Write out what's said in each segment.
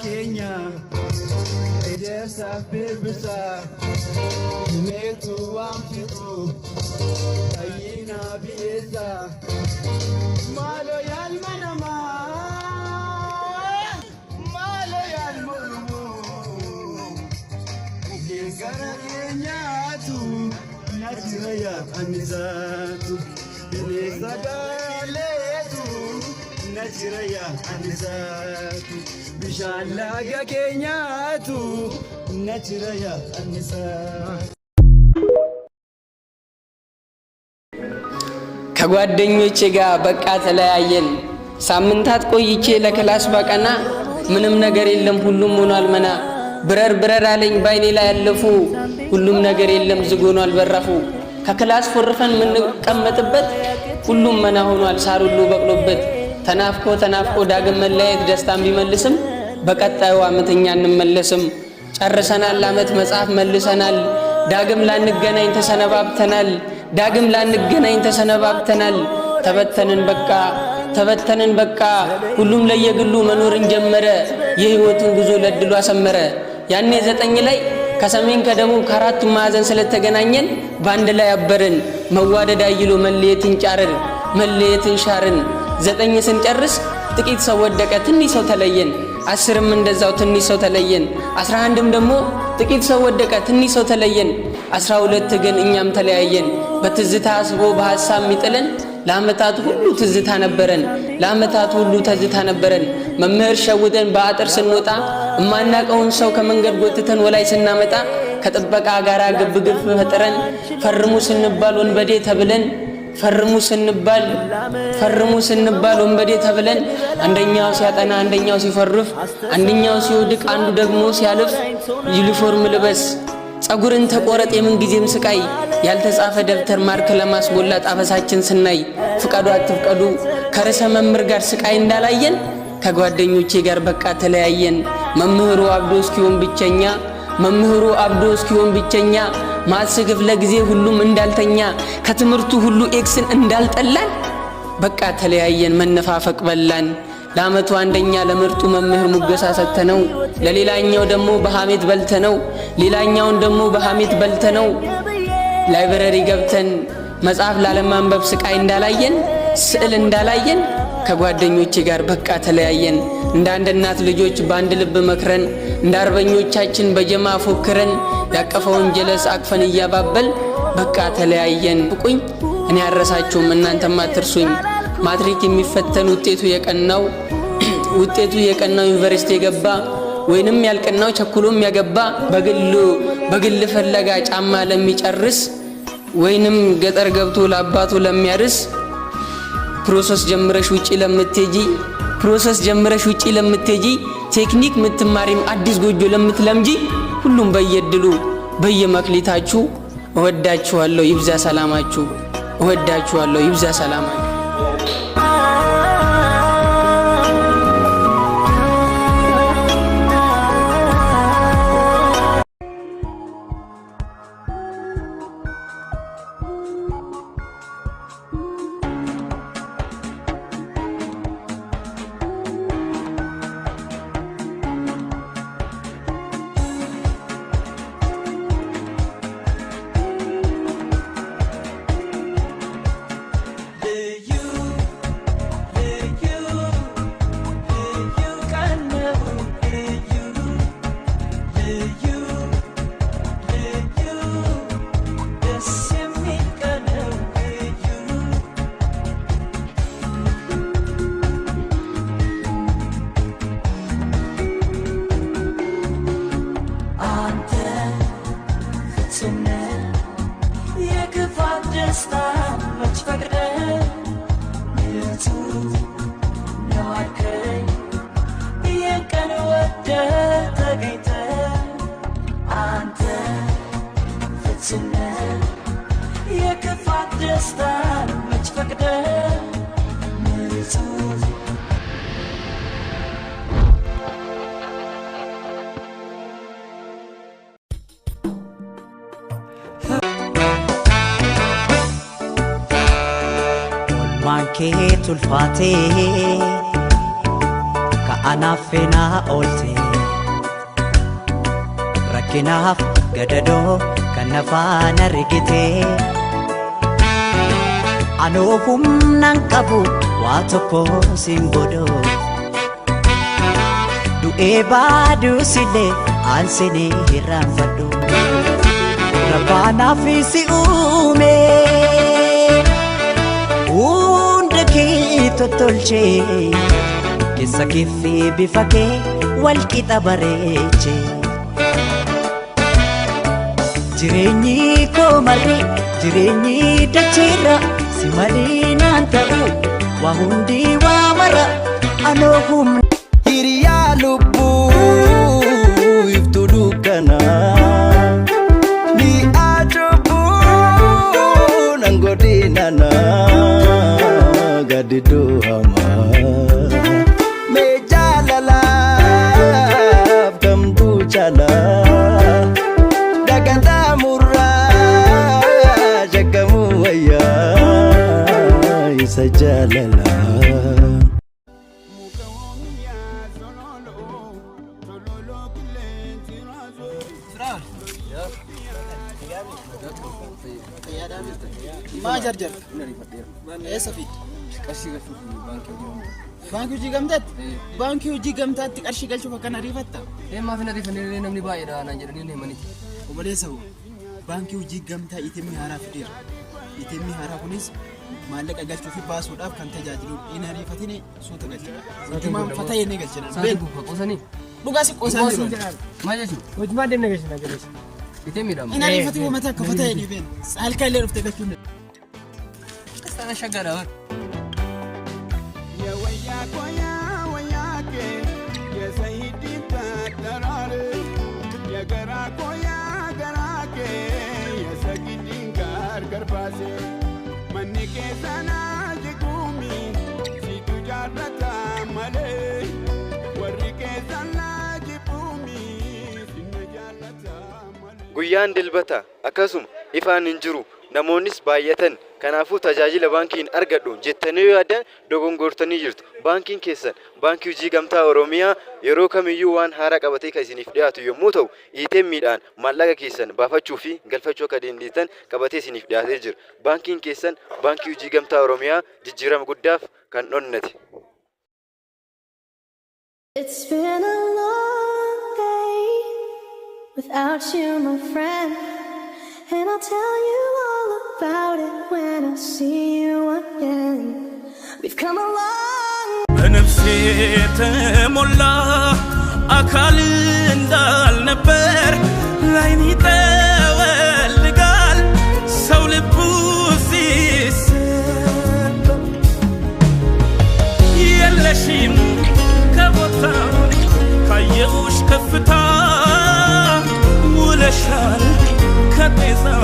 Kenya, there's a baby star. Me to Amfiku, Ayina Biesa, Maloyal Manama, Maloyal Mulumu, Kingara Kenya to Natia Anizatu, Elizabeth. Najiraya Anisatu Bishalaga Kenyatu Najiraya Anisatu ከጓደኞቼ ጋር በቃ ተለያየን ሳምንታት ቆይቼ ለክላስ ባቀና ምንም ነገር የለም ሁሉም ሆኗል መና ብረር አለኝ ባይኔ ላይ ያለፉ ሁሉም ነገር የለም ዝግ ሆኗል በራፉ ከክላስ ፈርፈን ምን ቀመጥበት ሁሉም መና ሆኗል ሳር ሁሉ በቅሎበት ተናፍቆ ዳግም መለየት ደስታን ቢመልስም በቀጣዩ አመተኛ እንመለስም ጨርሰናል አመት መጽሐፍ መልሰናል ዳግም ላንገናኝ ተሰነባብተናል ተበተንን በቃ ሁሉም ለየግሉ መኖርን ጀመረ የህይወቱን ጉዞ ለድሉ አሰመረ ያኔ 9 ላይ ከሰሜን ከደቡብ ከአራቱ ማዕዘን ስለተገናኘን ባንድ ላይ አበረን መዋደድ አይሎ መለየትን ሻርን 9 ስንጨርስ ጥቂት ሰው ወደቀ ትንሽ ሰው ተለየን 10ም እንደዛው ትንሽ ሰው ተለየን 11ም ደግሞ ጥቂት ሰው ወደቀ ትንሽ ሰው ተለየን 12 ግን እኛም ተለያየን በትዝታ አስቦ በሐሳብ ሚጥለን ለአመታት ሁሉ ትዝታ ነበረን መምህር ሸውደን በአጥር ስንወጣ እማናቀውን ሰው ከመንገድ ጎትተን ወላይ ስናመጣ ከጥበቃ ጋራ ግብግብ ፈጥረን ፈርሙ ስንባል ወንበዴ ተብለን ወንበዴ ተብለን አንደኛው ሲያጠና አንደኛው ሲፈርፍ አንደኛው ሲወድቅ አንዱ ደግሞ ሲያልፍ ዩኒፎርም ልበስ ጸጉርን ተቆረጥ የምን ጊዜም ስቃይ ያልተጻፈ ደብተር ማርክ ለማስሞላት አፈሳችን ስናይ ፍቃዱ አትፍቀዱ ከርዕሰ መምህር ጋር ስቃይ እንዳላየን ከጓደኞቼ ጋር በቃ ተለያየን መምህሩ አብዶ እስኪሆን ብቸኛ ማስግፍ ለጊዜ ሁሉም እንዳልተኛ ከትምርቱ ሁሉ ኤክስን እንዳልጠላን በቃ ተለያየን መነፋፈቅ በላን ለአመቱ አንደኛ ለምርጡ መምህር ሙገሳ ሰተነው ለሌላኛው ደግሞ በሐሜት በልተነው ላይብረሪ ገብተን መጽሐፍ ላለማንበብ ስቃይ እንዳላየን ስዕል እንዳላየን ከጓደኞቼ ጋር በቃ ተለያየን እንደ አንድ እናት ልጆች ባንድ ልብ መክረን እንደ አርበኞቻችን በጀማ ፎክረን ያቀፈውን ጀለስ አቅፈን እያባበል በቃ ተለያየን ቁኝ እኔ አረሳችሁም እናንተም አትርሱኝ ማትሪክ የሚፈተን ውጤቱ የቀናው ዩኒቨርሲቲ የገባ ወይንም ያልቀናው ቸኩሎም ያገባ በግል ፈለጋ ጫማ ለሚጨርስ ወይንም ገጠር ገብቶ ለአባቱ ለሚያርስ ፕሮሰስ ጀምረሽ ውጪ ለምትሄጂ ቴክኒክ ምትማሪም አዲስ ጎጆ ለምትለምጂ ሁሉም በየድሉ በየመክሊታችሁ እወዳችኋለሁ ይብዛ ሰላማችሁ You can find this time. Manke tulfate ka anafena olte rakkinaf gadado kanafana rigite anohum nan qabu wa tokko singodo du'e baadu sile ansini hirafadu rabbana fi si ume tolche kessa kiffi bifake wal kitabareche jireenyi ko marri jireenyi dachira simalina anta'u wa hundi wa mara anohum hiriya lubbu iftu dukana ni ajubu nangodinana gadidu hama me jalala kamtu chala dagada murra jagamu waya isa jalala ما جرجر ايه سفيد بانكي وجي قمتت بانكي وجي قمتت قرشي قال شوفك انا ريفتا ايه ما فينا ريفني نمني بايد انا جرني نمني وبلي سو بانكي وجي قمتا يتمي هارا فدير يتمي هارا كونيس مالك قال شوفي باس وداف كان تجاجلو ان ريفتني سوت قال ما فتاي ني قال بين قوسني بوغاسي قوسان ما جشو وجما دم نجش نجلس يتمي دم انا ريفتي ومتى كفتاي ني بين سالك اللي رفت قال انا شغال يا وياك ويا وياك يا سيدي تتراري يا غراك ويا غراك يا سيدي غار باسي منك سنا جكومي سيدو جارتا مالي وريك سنا جبومي سيدو جارتا مالي guyyaan dilbata akkasuma ifaan hin jiru namoonnis baay'atan kanaafuu tajaajila baankiin argadhu jettanii yaadan dogongortanii jirtu baankiin keessan baankii hojii gamtaa oromiyaa yeroo kamiyyuu waan haaraa qabatee kan isiniif dhiyaatu yommuu ta'u ATM'dhaan maallaqa keessan baafachuu fi galfachuu akka dandeessan qabatee isiniif dhiyaatee jira baankiin keessan baankii hojii gamtaa oromiyaa jijjiirama guddaaf kan dhonnate. It's been a long day without you, my friend, and I'll tell you all about it when I see you again. We've come a long بنفسي تملا أكل دال نبر لعيني تول قال سول بوسيس يلشين كبتا كيوش كفتا ولا شال كتزا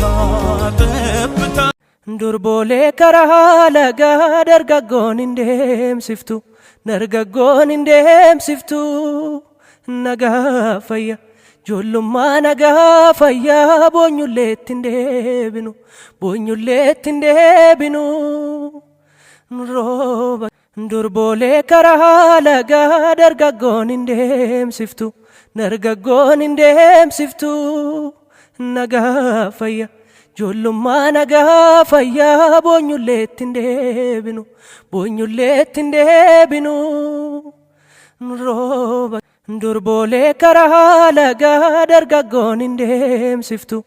كوها تبتا durbolee karaa lagaa dargaggoon hin deemsiftu dargaggoon hin deemsiftu nagaa fayya ijoollummaa nagaa fayyaa boonyulleetti hin deebinu boonyulleetti hin deebinu rooba durbolee karaa lagaa dargaggoon hin deemsiftu dargaggoon hin deemsiftu nagaa fayya ijoollummaa nagaa fayyaa boonyulleetti hin deebinu boonyulleetti hin deebinu rooba durbolee karaa lagaa dargaggoon hin deemsiftu